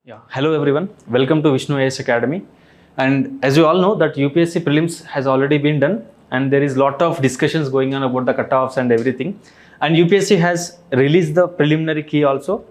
Yeah, hello everyone. Welcome to Vishnu AS Academy. And as you all know that UPSC prelims has already been done and there is lot of discussions going on about the cutoffs and everything. And UPSC has released the preliminary key also.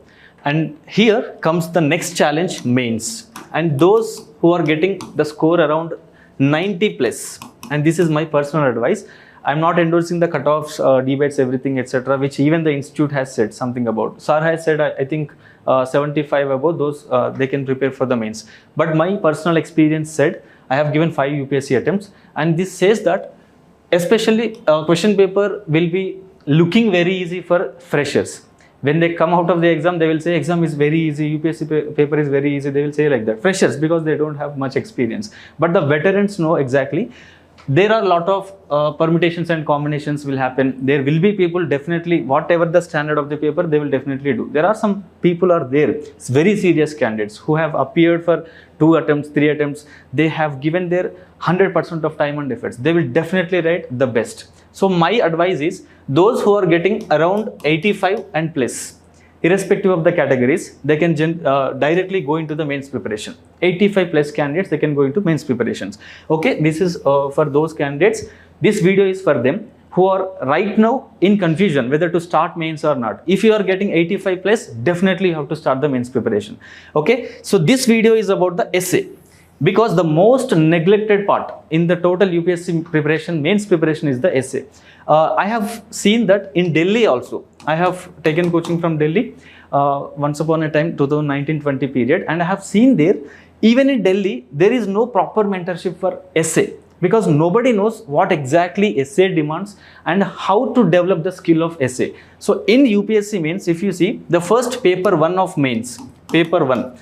And here comes the next challenge, mains. And those who are getting the score around 90 plus. And this is my personal advice. I'm not endorsing the cutoffs, debates, everything, etc., which even the institute has said something about. SAR has said, I think 75 above those, they can prepare for the mains. But my personal experience said, I have given 5 UPSC attempts, and this says that especially question paper will be looking very easy for freshers. When they come out of the exam, they will say exam is very easy, UPSC paper is very easy. They will say like that. Freshers, because they don't have much experience. But the veterans know exactly. There are a lot of permutations and combinations will happen. There will be people definitely, whatever the standard of the paper, they will definitely do. There are some people are there, it's very serious candidates who have appeared for 2 attempts, 3 attempts. They have given their 100% of time and efforts. They will definitely write the best. So my advice is those who are getting around 85 and plus, irrespective of the categories, they can directly go into the mains preparation. 85 plus candidates, they can go into mains preparations. Okay, this is for those candidates. This video is for them who are right now in confusion whether to start mains or not. If you are getting 85 plus, definitely you have to start the mains preparation. Okay, so this video is about the essay. Because the most neglected part in the total UPSC preparation, mains preparation, is the essay. I have seen that in Delhi also. I have taken coaching from Delhi once upon a time, 2019-20 period, and I have seen there, even in Delhi, there is no proper mentorship for essay because nobody knows what exactly essay demands and how to develop the skill of essay. So in UPSC mains, if you see the first paper 1 of mains, paper 1,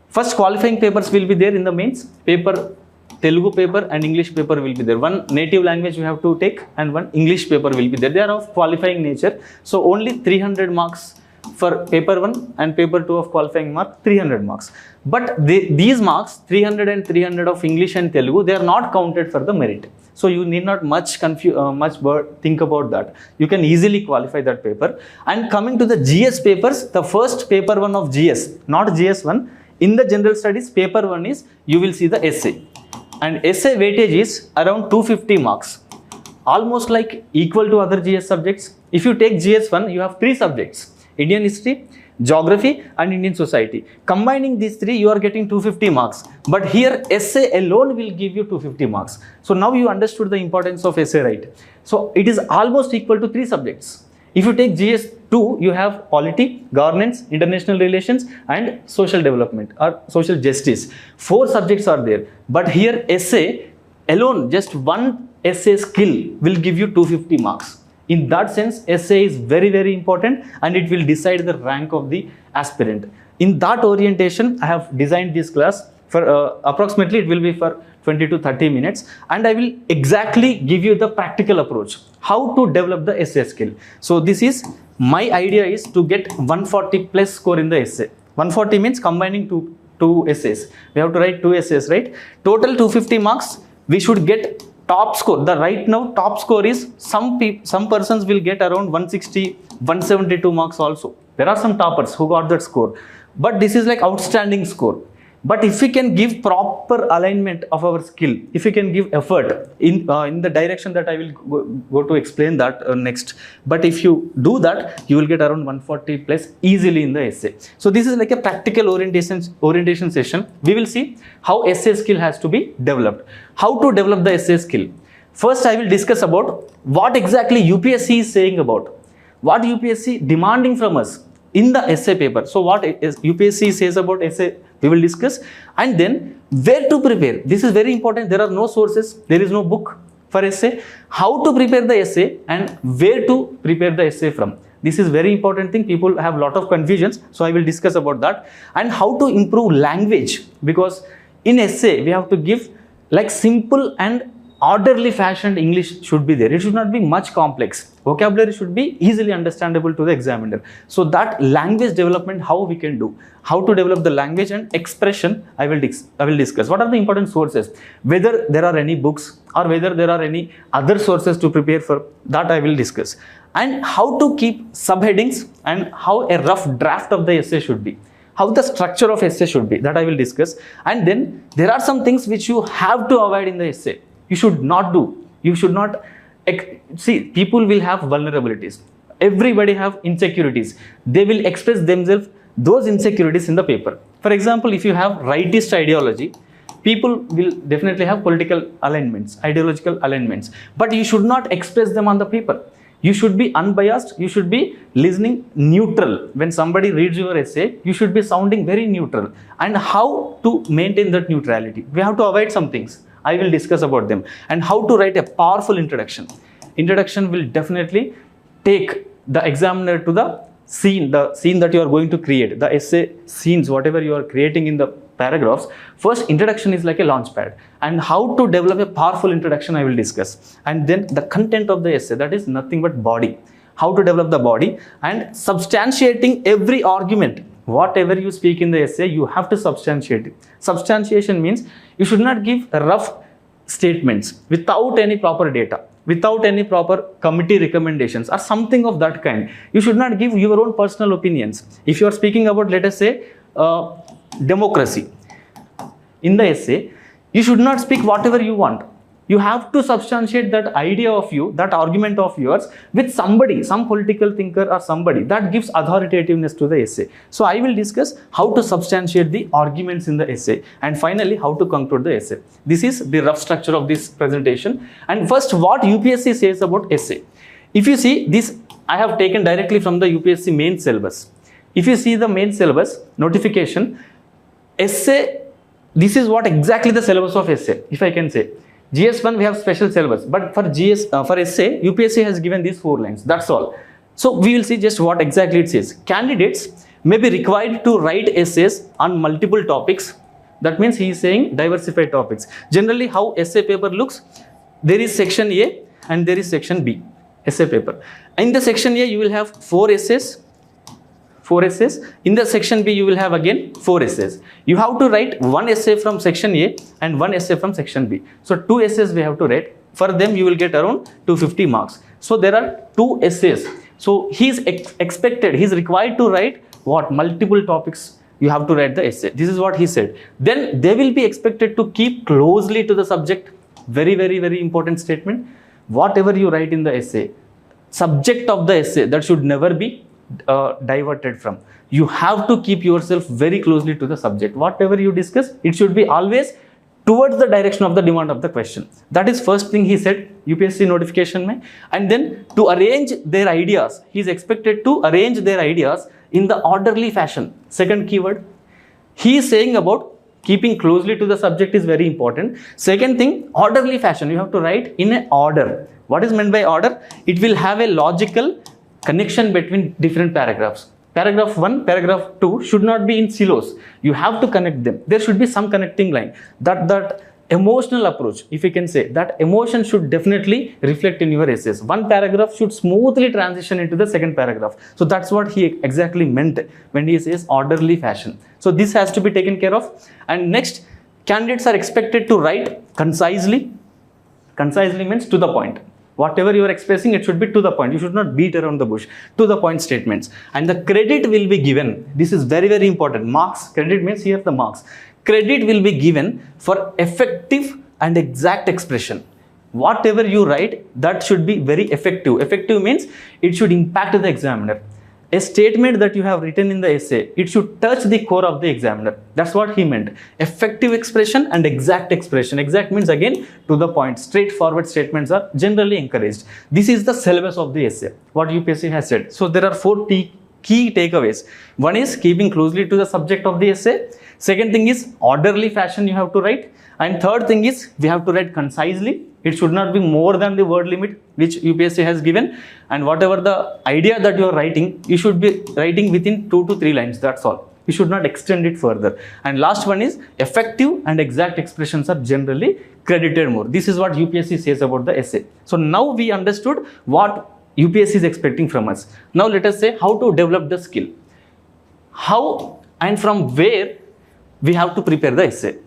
first qualifying papers will be there in the mains. Paper, Telugu paper and English paper will be there. One native language you have to take and one English paper will be there. They are of qualifying nature. So only 300 marks for paper 1 and paper 2 of qualifying mark, 300 marks. But these marks, 300 and 300 of English and Telugu, they are not counted for the merit. So you need not much think about that. You can easily qualify that paper. And coming to the GS papers, the first paper 1 of GS, not GS 1, in the general studies, paper 1 is, you will see the essay. And essay weightage is around 250 marks. Almost like equal to other GS subjects. If you take GS 1, you have 3 subjects. Indian history, geography and Indian society. Combining these 3, you are getting 250 marks. But here, essay alone will give you 250 marks. So now you understood the importance of essay, right? So it is almost equal to 3 subjects. If you take GS2, you have polity, governance, international relations and social development or social justice. 4 subjects are there. But here essay alone, just one essay skill will give you 250 marks. In that sense, essay is very, very important and it will decide the rank of the aspirant. In that orientation, I have designed this class for approximately it will be for 20 to 30 minutes and I will exactly give you the practical approach, how to develop the essay skill. So this is, my idea is to get 140 plus score in the essay. 140 means combining two essays. We have to write 2 essays, right? Total 250 marks, we should get top score. The right now top score is, some persons will get around 160, 172 marks also. There are some toppers who got that score. But this is like outstanding score. But if we can give proper alignment of our skill, if we can give effort in the direction that I will go to explain that next. But if you do that, you will get around 140 plus easily in the essay. So this is like a practical orientation session. We will see how essay skill has to be developed. How to develop the essay skill. First, I will discuss about what exactly UPSC is saying about. What UPSC demanding from us in the essay paper. So what is UPSC says about essay, we will discuss. And then where to prepare. This is very important. There are no sources. There is no book for essay. How to prepare the essay and where to prepare the essay from. This is very important thing. People have a lot of confusions. So I will discuss about that. And how to improve language. Because in essay, we have to give like simple and orderly fashioned English should be there. It should not be much complex. Vocabulary should be easily understandable to the examiner. So that language development, how we can do, how to develop the language and expression, I will discuss. What are the important sources? Whether there are any books or whether there are any other sources to prepare for, that I will discuss. And how to keep subheadings and how a rough draft of the essay should be. how the structure of essay should be, that I will discuss. And then there are some things which you have to avoid in the essay. You should not do. You should not see, people will have vulnerabilities. Everybody have insecurities. They will express themselves, those insecurities, in the paper. For example, if you have rightist ideology, people will definitely have political alignments, ideological alignments, but you should not express them on the paper. You should be unbiased. You should be listening neutral. When somebody reads your essay, you should be sounding very neutral. And how to maintain that neutrality? We have to avoid some things. I will discuss about them. And how to write a powerful introduction. Introduction will definitely take the examiner to the scene that you are going to create, the essay scenes, whatever you are creating in the paragraphs. First, introduction is like a launch pad, and how to develop a powerful introduction I will discuss. And then the content of the essay, that is nothing but body, how to develop the body, and substantiating every argument. Whatever you speak in the essay, you have to substantiate it. Substantiation means you should not give rough statements without any proper data, without any proper committee recommendations or something of that kind. You should not give your own personal opinions. If you are speaking about, let us say, democracy in the essay, you should not speak whatever you want. You have to substantiate that idea of you, that argument of yours, with somebody, some political thinker or somebody that gives authoritativeness to the essay. So I will discuss how to substantiate the arguments in the essay, and finally how to conclude the essay. This is the rough structure of this presentation. And first, what UPSC says about essay. If you see this, I have taken directly from the UPSC main syllabus. If you see the main syllabus notification, essay, this is what exactly the syllabus of essay, if I can say. GS1 we have special syllabus, but for essay, UPSC has given these 4 lines, that's all. So we will see just what exactly it says. Candidates may be required to write essays on multiple topics. That means he is saying diversified topics. Generally, how essay paper looks, there is section A and there is section B, essay paper. In the section A, you will have 4 essays. In the section B, you will have again 4 essays. You have to write 1 essay from section A and 1 essay from section B. So 2 essays we have to write. For them, you will get around 250 marks. So there are 2 essays. So he is expected, he is required to write what? Multiple topics. You have to write the essay. This is what he said. Then they will be expected to keep closely to the subject. Very, very, very important statement. Whatever you write in the essay, subject of the essay, that should never be diverted from. You have to keep yourself very closely to the subject. Whatever you discuss, it should be always towards the direction of the demand of the question. That is first thing he said, UPSC notification mein. And then to arrange their ideas, he is expected to arrange their ideas in the orderly fashion. Second keyword, he is saying about keeping closely to the subject is very important. Second thing, orderly fashion. You have to write in an order. What is meant by order? It will have a logical connection between different paragraphs. Paragraph 1, paragraph 2 should not be in silos. You have to connect them. There should be some connecting line. That emotional approach, if you can say, that emotion should definitely reflect in your essays. One paragraph should smoothly transition into the second paragraph. So that's what he exactly meant when he says orderly fashion. So this has to be taken care of. And next, candidates are expected to write concisely. Concisely means to the point. Whatever you are expressing, it should be to the point. You should not beat around the bush. To the point statements. And the credit will be given. This is very, very important. Marks. Credit means here the marks. Credit will be given for effective and exact expression. Whatever you write, that should be very effective. Effective means it should impact the examiner. A statement that you have written in the essay, it should touch the core of the examiner. That's what he meant. Effective expression and exact expression. Exact means again to the point. Straightforward statements are generally encouraged. This is the syllabus of the essay, what UPSC has said. So there are 4 key takeaways. One is keeping closely to the subject of the essay. Second thing is orderly fashion you have to write. And third thing is we have to write concisely. It should not be more than the word limit which UPSC has given. And whatever the idea that you are writing, you should be writing within 2 to 3 lines. That's all. You should not extend it further. And last one is effective and exact expressions are generally credited more. This is what UPSC says about the essay. So now we understood what UPSC is expecting from us. Now let us say how to develop the skill. How and from where we have to prepare the essay.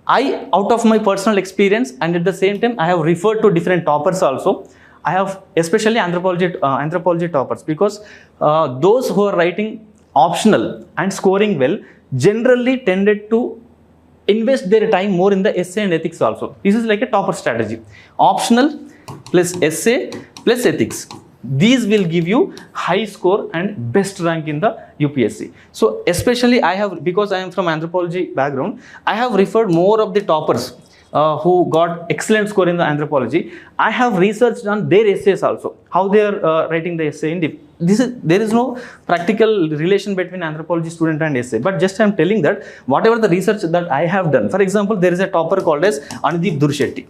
Out of my personal experience and at the same time, I have referred to different toppers also. I have especially anthropology toppers, because those who are writing optional and scoring well generally tended to invest their time more in the essay and ethics also. This is like a topper strategy. Optional plus essay plus ethics. These will give you high score and best rank in the UPSC. So especially because I am from anthropology background, I have referred more of the toppers who got excellent score in the anthropology. I have researched on their essays also, how they are writing the essay. There is no practical relation between anthropology student and essay, but just I am telling that whatever the research that I have done. For example, there is a topper called as Anudeep Durshetty.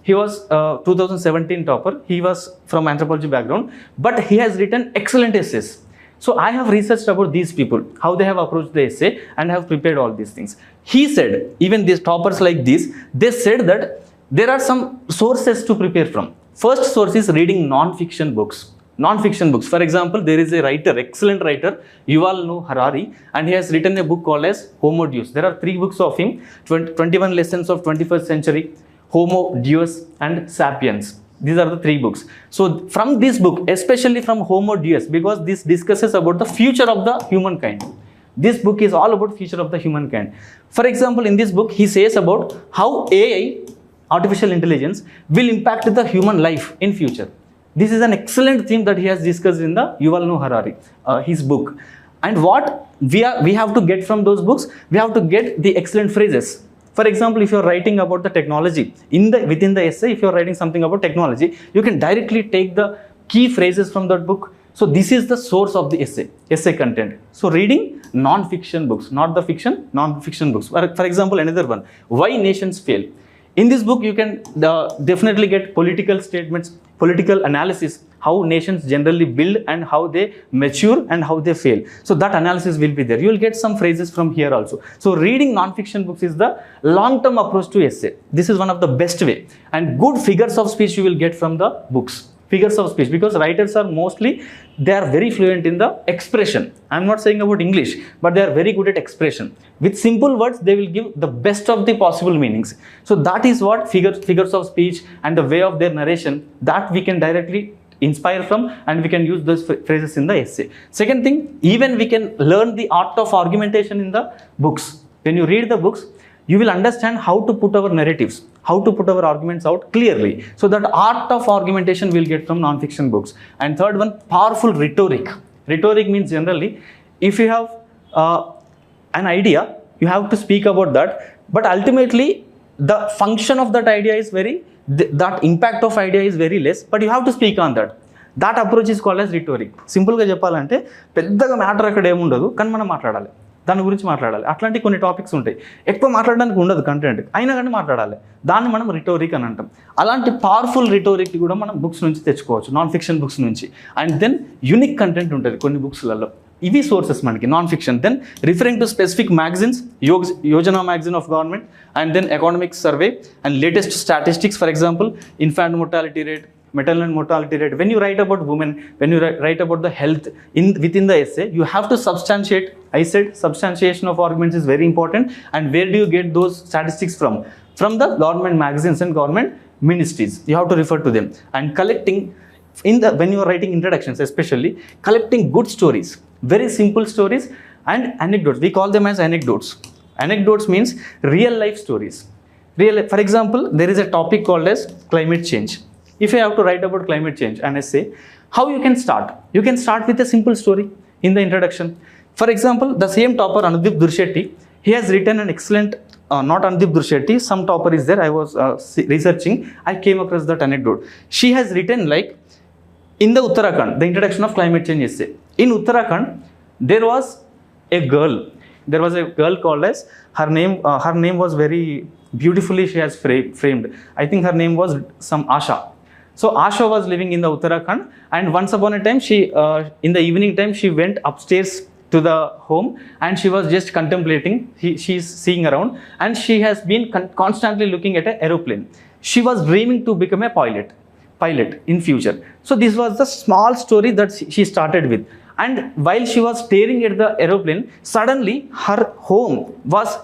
He was 2017 topper. He was from anthropology background, but he has written excellent essays. So I have researched about these people, how they have approached the essay and have prepared all these things. He said, even these toppers like this, they said that there are some sources to prepare from. First source is reading non-fiction books. Non-fiction books. For example, there is a writer, excellent writer, Yuval Noah Harari, and he has written a book called as Homo Deus. There are 3 books of him, 21 Lessons of 21st Century, Homo Deus and Sapiens. These are the 3 books. So from this book, especially from Homo Deus, because this discusses about the future of the humankind. This book is all about future of the humankind. For example, in this book, he says about how AI, artificial intelligence, will impact the human life in future. This is an excellent theme that he has discussed in the Yuval Noah Harari, his book. And what we have to get from those books, we have to get the excellent phrases. For example, if you are writing about the technology, within the essay, if you are writing something about technology, you can directly take the key phrases from that book. So this is the source of the essay content. So reading non-fiction books, not the fiction, non-fiction books. For example, another one, Why Nations Fail. In this book, you can definitely get political statements, political analysis, how nations generally build and how they mature and how they fail. So that analysis will be there. You will get some phrases from here also. So reading non-fiction books is the long-term approach to essay. This is one of the best way. And good figures of speech you will get from the books. Figures of speech, because writers are mostly, they are very fluent in the expression. I am not saying about English, but they are very good at expression. With simple words, they will give the best of the possible meanings. So that is what figures of speech and the way of their narration, that we can directly inspire from, and we can use those phrases in the essay. Second thing, even we can learn the art of argumentation in the books. When you read the books, you will understand how to put our narratives, how to put our arguments out clearly. So that art of argumentation we'll get from non-fiction books. And third one, powerful rhetoric. Rhetoric means generally, if you have an idea, you have to speak about that. But ultimately, the function of that idea is that impact of idea is very less, but you have to speak on that. That approach is called as rhetoric. Simple ga cheppalante పెద్దగా matter అక్కడ ఏముండదు, కానీ మనం మాట్లాడాలి, దాని గురించి మాట్లాడాలి. అట్లాంటి కొన్ని టాపిక్స్ ఉంటాయి, ఎక్కువ మాట్లాడడానికి ఉండదు కంటెంట్, అయినా కానీ మాట్లాడాలి. దాన్ని మనం రిటోరిక్ అని అంటాం. అలాంటి పవర్ఫుల్ రిటోరిక్ కూడా మనం బుక్స్ నుంచి తెచ్చుకోవచ్చు, నాన్ ఫిక్షన్ బుక్స్ నుంచి. అండ్ దెన్ యూనిక్ కంటెంట్ ఉంటుంది కొన్ని బుక్స్లలో. ఇవి సోర్సెస్ మనకి non fiction. Then referring to specific magazines, Yojana magazine of government, and then economic survey and latest statistics. For example, infant mortality rate, maternal mortality rate. When you write about women, when you write about the health within the essay, you have to substantiate. I said substantiation of arguments is very important. And where do you get those statistics from? From the government magazines and government ministries. You have to refer to them. And collecting, when you are writing introductions especially, collecting good stories, very simple stories and anecdotes. We call them as anecdotes. Anecdotes means real life stories. For example, there is a topic called as climate change. If you have to write about climate change, an essay, how you can start? You can start with a simple story in the introduction. For example, the same topper, Anudeep Durshetty, he has written an excellent, not Anudeep Durshetty, some topper is there, I was researching, I came across that anecdote. She has written like, in the Uttarakhand, the introduction of climate change essay. In Uttarakhand, there was a girl. There was a girl called as, her name was very beautifully, she has framed. I think her name was some Asha. So Asha was living in the Uttarakhand, and once upon a time, she in the evening time, she went upstairs to the home and she was just contemplating. She's seeing around, and she has been constantly looking at an aeroplane. She was dreaming to become a pilot in future. So this was the small story that she started with. And while she was staring at the aeroplane, suddenly her home was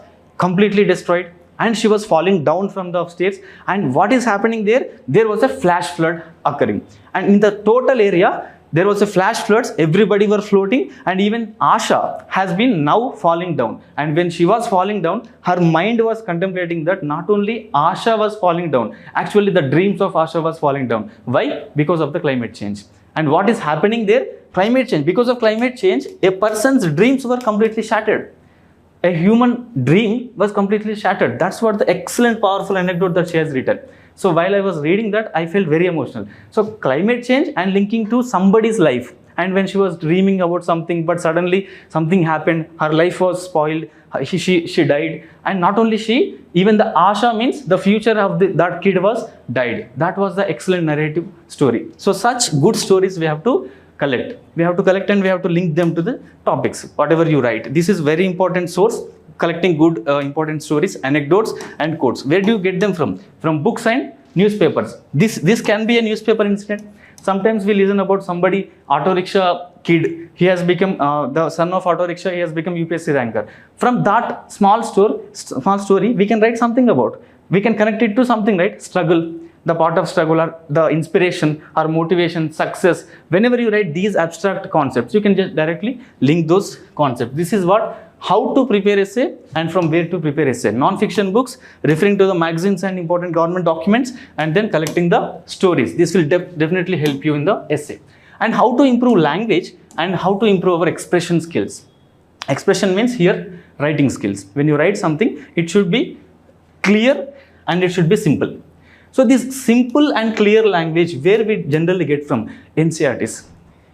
completely destroyed. And she was falling down from the upstairs. And what is happening there? There was a flash flood occurring. And in the total area, There was a flash floods, everybody were floating, and even Asha has been now falling down. And when she was falling down, her mind was contemplating that not only Asha was falling down, actually the dreams of Asha was falling down. Why? Because of the climate change. And what is happening there? Climate change. Because of climate change, a person's dreams were completely shattered. A human dream was completely shattered. That's what the excellent, powerful anecdote that she has written. So while I was reading that, I felt very emotional. So climate change and linking to somebody's life. And when she was dreaming about something, but suddenly something happened, her life was spoiled, she died. And not only she, even the Asha means the future of that kid was died. That was the excellent narrative story. So such good stories we have to collect. We have to collect and we have to link them to the topics, whatever you write. This is very important source, collecting good important stories, anecdotes and quotes. Where do you get them from? From books and newspapers. This can be a newspaper incident. Sometimes we listen about somebody, auto rickshaw kid, he has become the son of auto rickshaw, he has become UPSC ranker. From that small story, we can write something about. We can connect it to something, right? Struggle, the part of struggle, or the inspiration or motivation, success. Whenever you write these abstract concepts, you can just directly link those concepts. This is what, how to prepare essay and from where to prepare essay. Non-fiction books, referring to the magazines and important government documents, and then collecting the stories. This will definitely help you in the essay. And how to improve language and how to improve our expression skills. Expression means here writing skills. When you write something, it should be clear and it should be simple. So this simple and clear language, where we generally get from? NCERTs.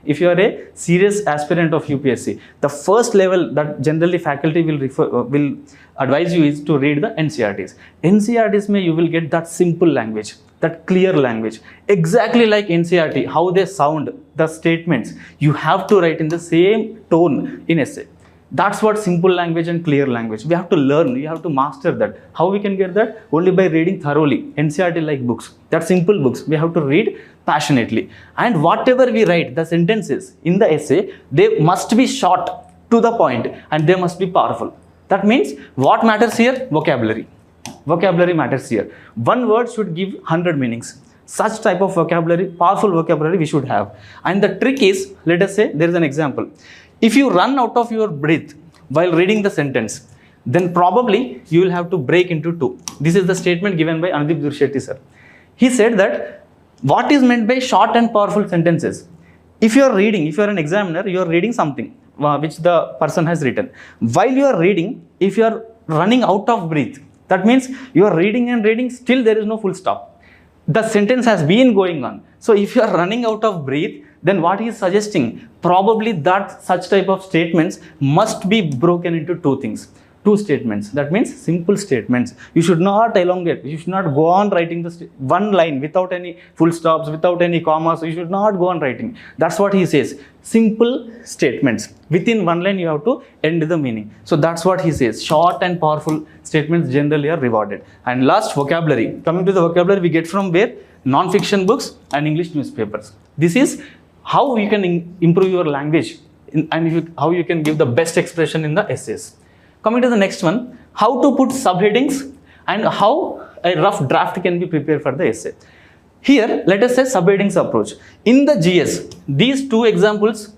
If you are a serious aspirant of UPSC, the first level that generally faculty will advise you is to read the NCERTs. NCERTs may you will get that simple language, that clear language, exactly like NCERT, how they sound, the statements, you have to write in the same tone in essay. That's what simple language and clear language. We have to learn, you have to master that. How we can get that? Only by reading thoroughly. NCERT like books, that simple books, we have to read passionately. And whatever we write, the sentences in the essay, they must be short, to the point, and they must be powerful. That means what matters here? Vocabulary. Vocabulary matters here. One word should give 100 meanings. Such type of vocabulary, powerful vocabulary we should have. And the trick is, let us say there is an example. If you run out of your breath while reading the sentence, then probably you will have to break into two. This is the statement given by Anudip Durshetty sir. He said that what is meant by short and powerful sentences? If you are reading, if you are an examiner, you are reading something which the person has written. While you are reading, if you are running out of breath, that means you are reading and reading, still there is no full stop. The sentence has been going on. So if you are running out of breath, then what he is suggesting, probably that such type of statements must be broken into two things. Two statements. That means simple statements. You should not elongate. You should not go on writing the one line without any full stops, without any commas. You should not go on writing. That's what he says. Simple statements. Within one line, you have to end the meaning. So that's what he says. Short and powerful statements generally are rewarded. And last, vocabulary. Coming to the vocabulary, we get from where? Non-fiction books and English newspapers. This is how you can improve your language and how you can give the best expression in the essays. Coming to the next one, how to put subheadings and how a rough draft can be prepared for the essay. Here, let us say subheadings approach. In the GS, these two examples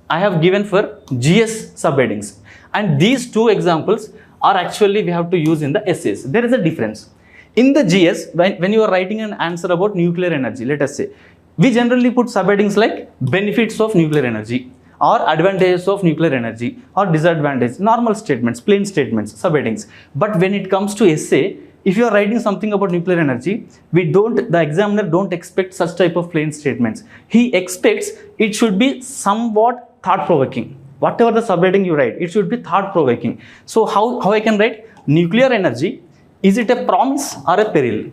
I have given for GS subheadings. And these two examples are actually we have to use in the essays. There is a difference. In the GS, when you are writing an answer about nuclear energy, let us say, we generally put subheadings like benefits of nuclear energy, or advantages of nuclear energy, or disadvantages, normal statements, plain statements, subheadings. But when it comes to essay, if you are writing something about nuclear energy, the examiner don't expect such type of plain statements. He expects it should be somewhat thought-provoking. Whatever the subheading you write, it should be thought-provoking. So how I can write nuclear energy, is it a promise or a peril?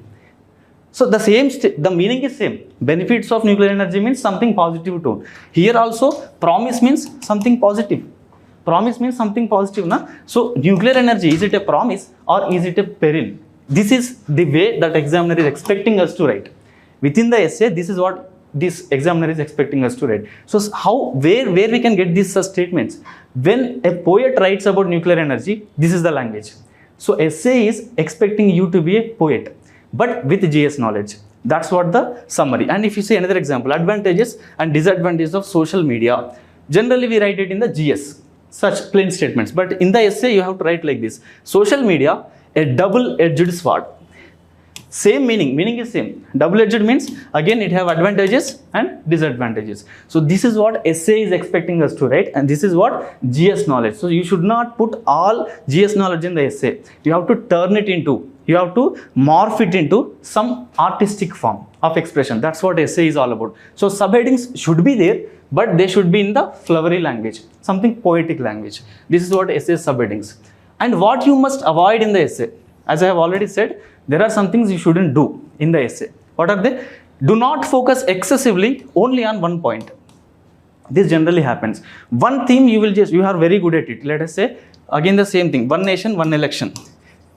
So the meaning is same. Benefits of nuclear energy means something positive tone. Here also, promise means something positive. Promise means something positive. Na? So nuclear energy, is it a promise or is it a peril? This is the way that examiner is expecting us to write. Within the essay, this is what this examiner is expecting us to write. So where we can get these such statements? When a poet writes about nuclear energy, this is the language. So essay is expecting you to be a poet, but with GS knowledge. That's what the summary. And if you say another example, advantages and disadvantages of social media, generally we write it in the GS, such plain statements. But in the essay, you have to write like this: social media, a double-edged sword. Same meaning is same. Double-edged means, again, it have advantages and disadvantages. So this is what essay is expecting us to write, and this is what GS knowledge. So you should not put all GS knowledge in the essay. You have to turn it into, you have to morph it into some artistic form of expression. That's what essay is all about. So subheadings should be there, but they should be in the flowery language, something poetic language. This is what essay subheadings. And what you must avoid in the essay, as I have already said, there are some things you shouldn't do in the essay. What are they? Do not focus excessively only on one point. This generally happens. One theme you are very good at it. Let us say, again the same thing, one nation, one election.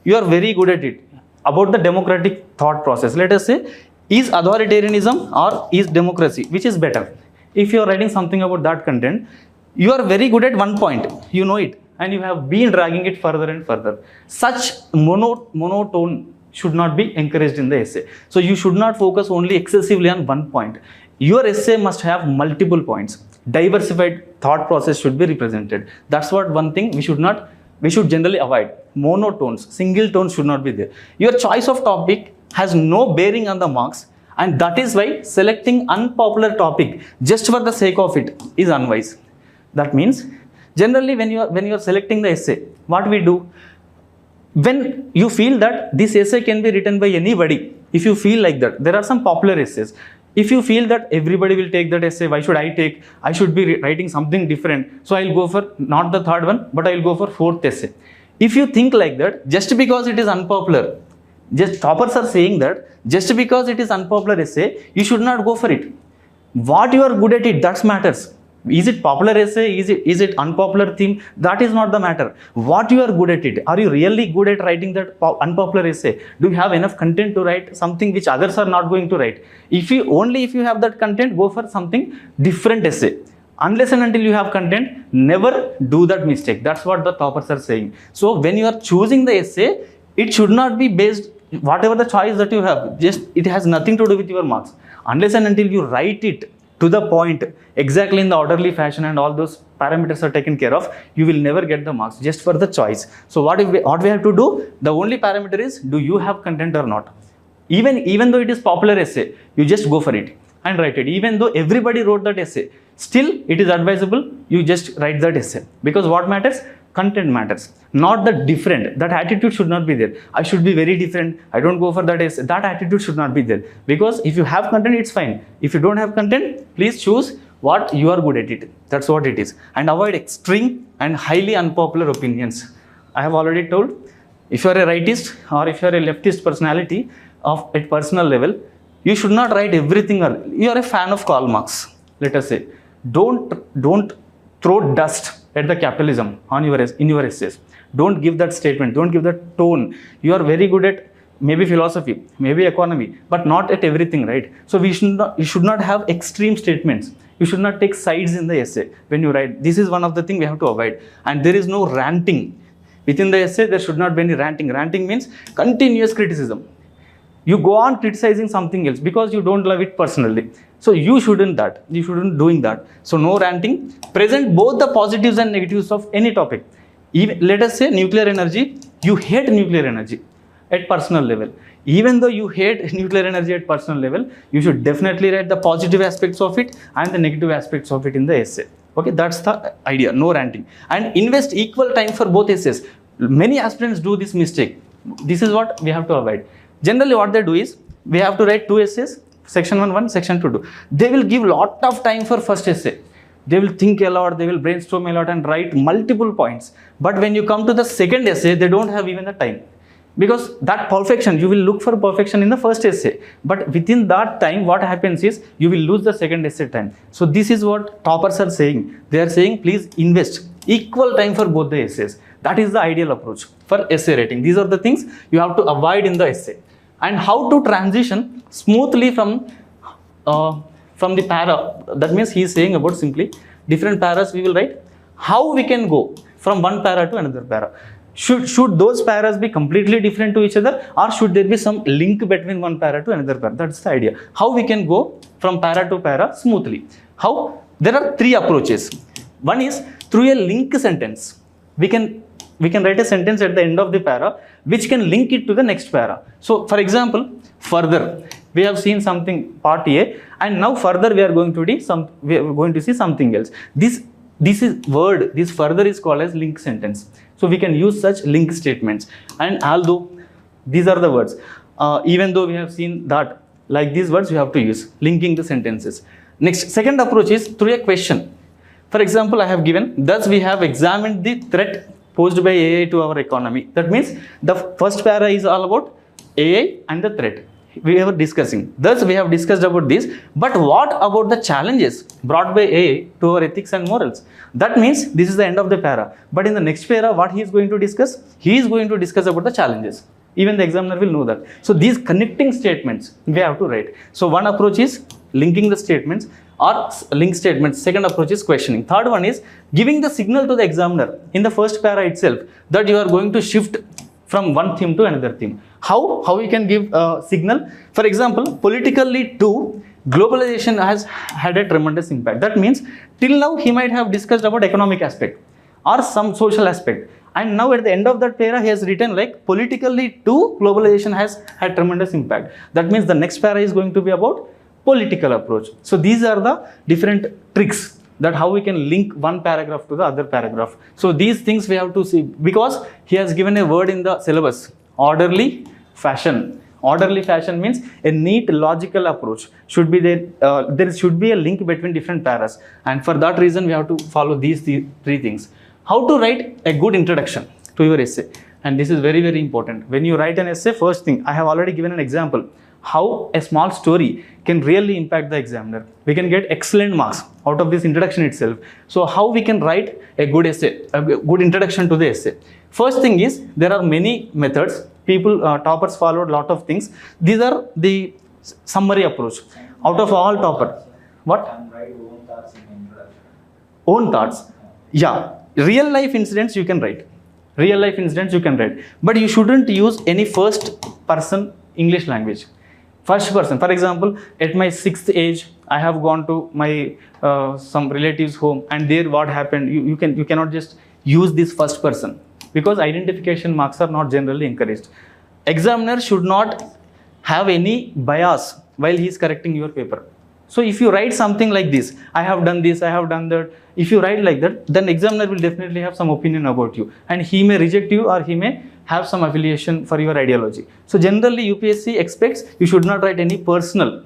You are very good at it. About the democratic thought process, let us say, is authoritarianism or is democracy? Which is better? If you are writing something about that content, you are very good at one point. You know it. And you have been dragging it further and further. Such monotone should not be encouraged in the essay. So you should not focus only excessively on one point. Your essay must have multiple points. Diversified thought process should be represented. That's what one thing we should generally avoid. Monotones, single tones should not be there. Your choice of topic has no bearing on the marks, and that is why selecting unpopular topic just for the sake of it is unwise. That means generally when you are selecting the essay, what we do, when you feel that this essay can be written by anybody, if you feel like that, there are some popular essays. If you feel that everybody will take that essay, why should I take? I should be writing something different. So I'll go for not the third one, but I'll go for fourth essay. If you think like that, just because it is unpopular, just toppers are saying that just because it is unpopular essay, you should not go for it. What you are good at it, that matters. Is it popular essay? Is it unpopular theme? That is not the matter. What you are good at it. Are you really good at writing that unpopular essay? Do you have enough content to write something which others are not going to write? If you have that content, go for something different essay. Unless and until you have content, never do that mistake. That's what the toppers are saying. So when you are choosing the essay, it should not be based, whatever the choice that you have, just it has nothing to do with your marks. Unless and until you write it to the point, exactly in the orderly fashion, and all those parameters are taken care of, you will never get the marks just for the choice. So what we have to do, the only parameter is, do you have content or not? Even though it is popular essay, you just go for it and write it. Even though everybody wrote that essay, still it is advisable you just write that essay. Because what matters? Content matters, not the different. That attitude should not be there. I should be very different. I don't go for that essay. That attitude should not be there. Because if you have content, it's fine. If you don't have content, please choose what you are good at it. That's what it is. And avoid extreme and highly unpopular opinions. I have already told, if you are a rightist or if you are a leftist personality at personal level, you should not write everything. You are a fan of Karl Marx, let us say. Don't throw dust at the capitalism in your essays. Don't give that statement. Don't give that tone. You are very good at maybe philosophy, maybe economy, but not at everything, right? So you should not have extreme statements. You should not take sides in the essay when you write. This is one of the things we have to avoid. And there is no ranting. Within the essay, there should not be any ranting. Ranting means continuous criticism. You go on criticizing something else because you don't love it personally. So you shouldn't doing that. So no ranting. Present both the positives and negatives of any topic. Even, let us say nuclear energy, you hate nuclear energy at personal level. Even though you hate nuclear energy at personal level, you should definitely write the positive aspects of it and the negative aspects of it in the essay. Okay, that's the idea, no ranting. And invest equal time for both essays. Many aspirants do this mistake. This is what we have to avoid. Generally what they do is, we have to write two essays, section 1, section 2. They will give lot of time for first essay. They will think a lot, they will brainstorm a lot and write multiple points. But when you come to the second essay, they don't have even the time. Because that perfection, you will look for perfection in the first essay. But within that time, what happens is, you will lose the second essay time. So this is what toppers are saying. They are saying, please invest equal time for both the essays. That is the ideal approach for essay writing. These are the things you have to avoid in the essay. And how to transition smoothly from the para. That means he is saying about simply different paras we will write. How we can go from one para to another para. Should those paras be completely different to each other, or should there be some link between one para to another para? That's the idea. How we can go from para to para smoothly? How? There are three approaches. One is through a link sentence. We can write a sentence at the end of the para which can link it to the next para. So for example, further, we have seen something part A, and now further we are going to see something else. This further is called as link sentence. So we can use such link statements. And although these are the words, even though we have seen that like these words, you have to use linking the sentences. Next, second approach is through a question. For example, I have given, thus we have examined the threat posed by AI to our economy. That means the first para is all about AI and the threat. We were discussing. Thus, we have discussed about this. But what about the challenges brought by AI to our ethics and morals? That means this is the end of the para. But in the next para, what he is going to discuss? He is going to discuss about the challenges. Even the examiner will know that. So these connecting statements we have to write. So one approach is linking the statements or link statements. Second approach is questioning. Third one is giving the signal to the examiner in the first para itself that you are going to shift from one theme to another theme. How we can give a signal? For example, politically too, globalization has had a tremendous impact. That means till now he might have discussed about economic aspect or some social aspect. And now at the end of that para, he has written like politically too, globalization has had tremendous impact. That means the next para is going to be about political approach. So these are the different tricks that how we can link one paragraph to the other paragraph. So these things we have to see, because he has given a word in the syllabus, orderly fashion. Orderly fashion means a neat logical approach should be there. There should be a link between different paras, and for that reason we have to follow these three things. How to write a good introduction to your essay, and this is very, very important. When you write an essay, first thing, I have already given an example how a small story can really impact the examiner. We can get excellent marks out of this introduction itself. So how we can write a good essay, a good introduction to the essay? First thing is, there are many methods. People, toppers followed a lot of things. These are the summary approach. Out of all topper, what? Can write own thoughts in introduction. Own thoughts. Yeah, real life incidents you can write. Real life incidents you can write. But you shouldn't use any first person English language. First person, for example, at my 6th age, I have gone to my some relative's home, and there what happened, you cannot just use this first person, because identification marks are not generally encouraged. Examiner should not have any bias while he is correcting your paper. So if you write something like this, I have done this, I have done that, if you write like that, then examiner will definitely have some opinion about you, and he may reject you or he may have some affiliation for your ideology. So generally UPSC expects you should not write any personal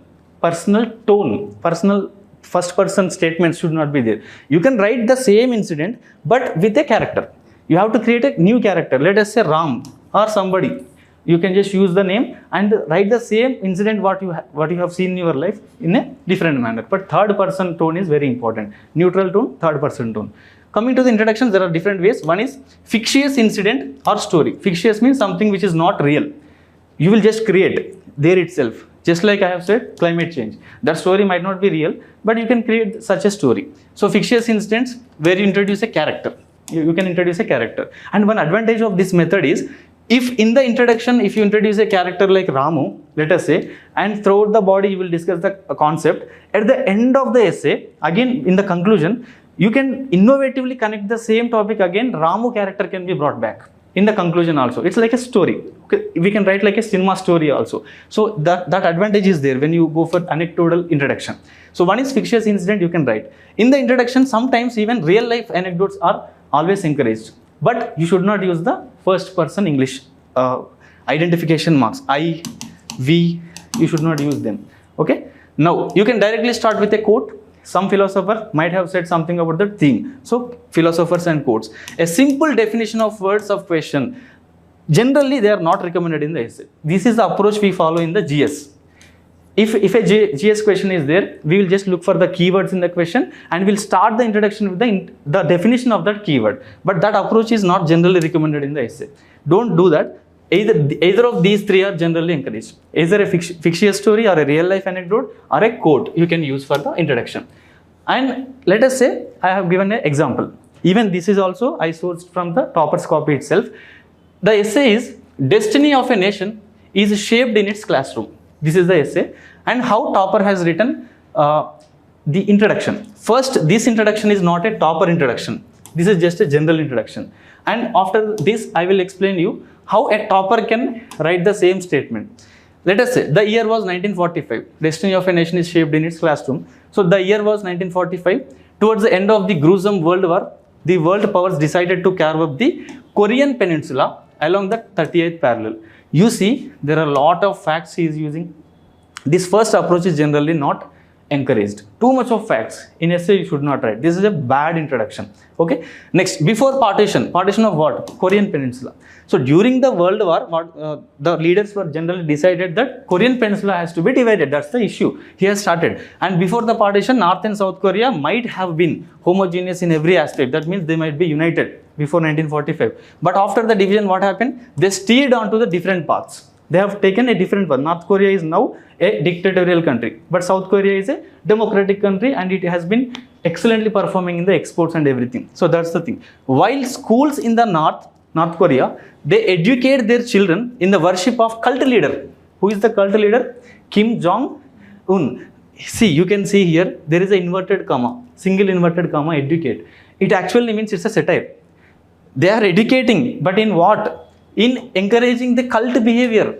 tone, personal first person statements should not be there. You can write the same incident but with a character. You have to create a new character. Let us say Ram or somebody. You can just use the name and write the same incident what you have seen in your life in a different manner. But third person tone is very important. Neutral tone, third person tone. Coming to the introduction, there are different ways. One is fictitious incident or story. Fictitious means something which is not real. You will just create there itself. Just like I have said, climate change. That story might not be real, but you can create such a story. So fictitious incidents where you introduce a character. You can introduce a character. And one advantage of this method is, if in the introduction, if you introduce a character like Ramu, let us say, and throughout the body you will discuss the concept, at the end of the essay, again in the conclusion, you can innovatively connect the same topic again. Ramu character can be brought back in the conclusion also. It's like a story. Okay? We can write like a cinema story also. So that advantage is there when you go for anecdotal introduction. So one is fictitious incident you can write. In the introduction, sometimes even real life anecdotes are always encouraged. But you should not use the first person English identification marks. I, we, you should not use them. Okay. Now you can directly start with a quote. Some philosopher might have said something about the theme. So philosophers and quotes. A simple definition of words of question. Generally they are not recommended in the essay. This is the approach we follow in the GS. If a GS question is there, we will just look for the keywords in the question and we'll start the introduction with the definition of that keyword. But that approach is not generally recommended in the essay. Don't do that. Either of these three are generally encouraged. Either a fictitious story or a real life anecdote or a quote you can use for the introduction. And let us say I have given an example. Even this is also I sourced from the topper's copy itself. The essay is Destiny of a Nation is Shaped in its Classroom. This is the essay, and how topper has written the introduction. First, this introduction is not a topper introduction. This is just a general introduction. And after this, I will explain you how a topper can write the same statement. Let us say the year was 1945. Destiny of a Nation is shaped in its classroom. So the year was 1945. Towards the end of the gruesome World War, the world powers decided to carve up the Korean Peninsula along the 38th parallel. You see, there are a lot of facts he is using. This first approach is generally not encouraged. Too much of facts in essay you should not write. This is a bad introduction. Okay. Next, before partition of what? Korean Peninsula. So during the World War, the leaders were generally decided that Korean Peninsula has to be divided. That's the issue he has started. And before the partition, North and South Korea might have been homogeneous in every aspect. That means they might be united before 1945. But after the division, what happened? They steered onto the different paths. They have taken a different path. North Korea is now a dictatorial country, but South Korea is a democratic country, and it has been excellently performing in the exports and everything. So that's the thing. While schools in the North Korea, they educate their children in the worship of cult leader. Who is the cult leader? Kim Jong-un. See, you can see here, there is an inverted comma, single inverted comma, educate. It actually means it's a satire. They are educating, but in what? In encouraging the cult behavior.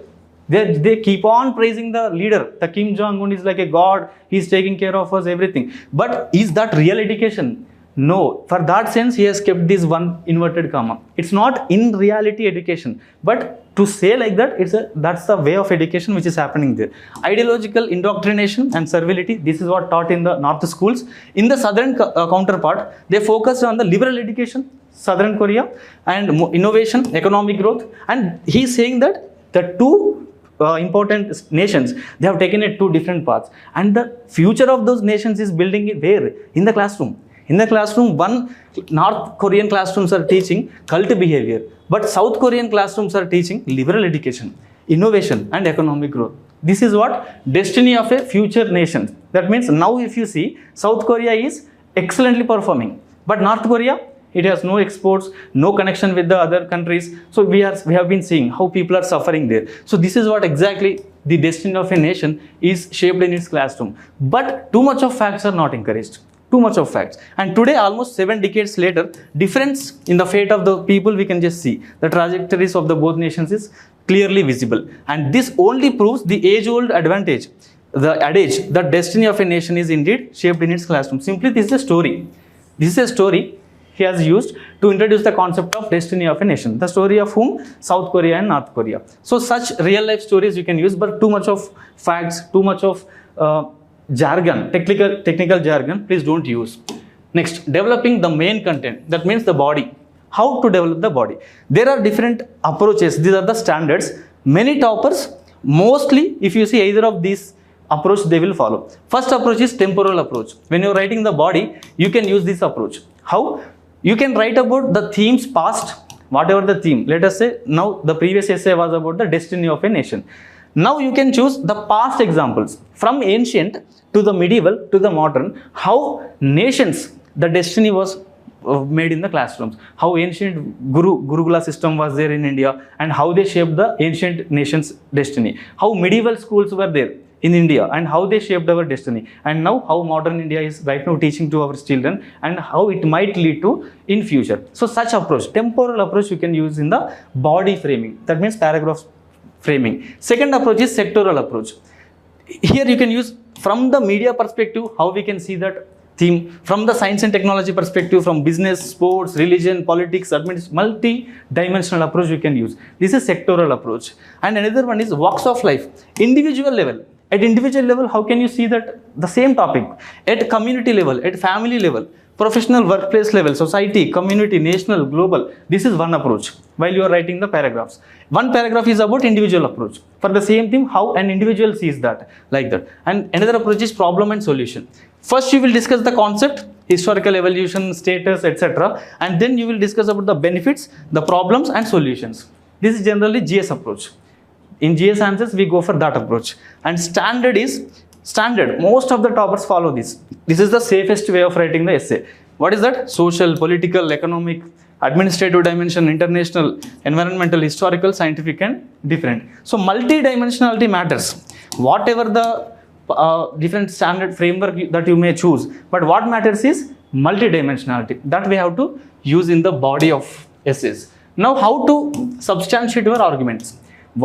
They keep on praising the leader. The Kim Jong-un is like a god. He's taking care of us, everything. But is that real education? No. For that sense, he has kept this one inverted comma. It's not in reality education. But to say like that, that's the way of education which is happening there. Ideological indoctrination and servility, this is what taught in the North schools. In the Southern counterpart, they focused on the liberal education, Southern Korea, and innovation, economic growth. And he's saying that the two important nations, they have taken it two different paths, and the future of those nations is building it where? In the classroom. In the classroom, one North Korean classrooms are teaching cult behavior, but South Korean classrooms are teaching liberal education, innovation and economic growth. This is what destiny of a future nation. That means now if you see, South Korea is excellently performing, but North Korea, it has no exports, no connection with the other countries. So we have been seeing how people are suffering there. So this is what exactly the destiny of a nation is shaped in its classroom. But too much of facts are not encouraged. Too much of facts. And today, almost 7 decades later, difference in the fate of the people, we can just see. The trajectories of the both nations is clearly visible. And this only proves the age-old advantage, the adage, the destiny of a nation is indeed shaped in its classroom. Simply, this is a story. This is a story he has used to introduce the concept of destiny of a nation. The story of whom? South Korea and North Korea. So such real life stories you can use, but too much of facts, too much of jargon, technical jargon, please don't use. Next, developing the main content. That means the body. How to develop the body? There are different approaches. These are the standards. Many toppers, mostly if you see either of these approach, they will follow. First approach is temporal approach. When you're writing the body, you can use this approach. How? You can write about the themes past, whatever the theme. Let us say now the previous essay was about the destiny of a nation. Now you can choose the past examples from ancient to the medieval to the modern, how nations, the destiny was made in the classrooms, how ancient Gurukula system was there in India, and how they shaped the ancient nation's destiny, how medieval schools were there in India and how they shaped our destiny, and now how modern India is right now teaching to our children and how it might lead to in future. So such approach, temporal approach, you can use in the body framing. That means paragraph framing. Second approach is sectoral approach. Here you can use from the media perspective, how we can see that theme, from the science and technology perspective, from business, sports, religion, politics, multi-dimensional approach you can use. This is sectoral approach. And another one is walks of life, individual level. At individual level, how can you see that the same topic? At community level, at family level, professional workplace level, society, community, national, global. This is one approach while you are writing the paragraphs. One paragraph is about individual approach. For the same thing, how an individual sees that, like that. And another approach is problem and solution. First, you will discuss the concept, historical evolution, status, etc. And then you will discuss about the benefits, the problems and solutions. This is generally GS approach. In GS answers, we go for that approach. And standard is standard. Most of the toppers follow this. This is the safest way of writing the essay. What is that? Social, political, economic, administrative dimension, international, environmental, historical, scientific, and different. So multi-dimensionality matters. Whatever the different standard framework that you may choose, but what matters is multi-dimensionality that we have to use in the body of essays. Now, how to substantiate your arguments?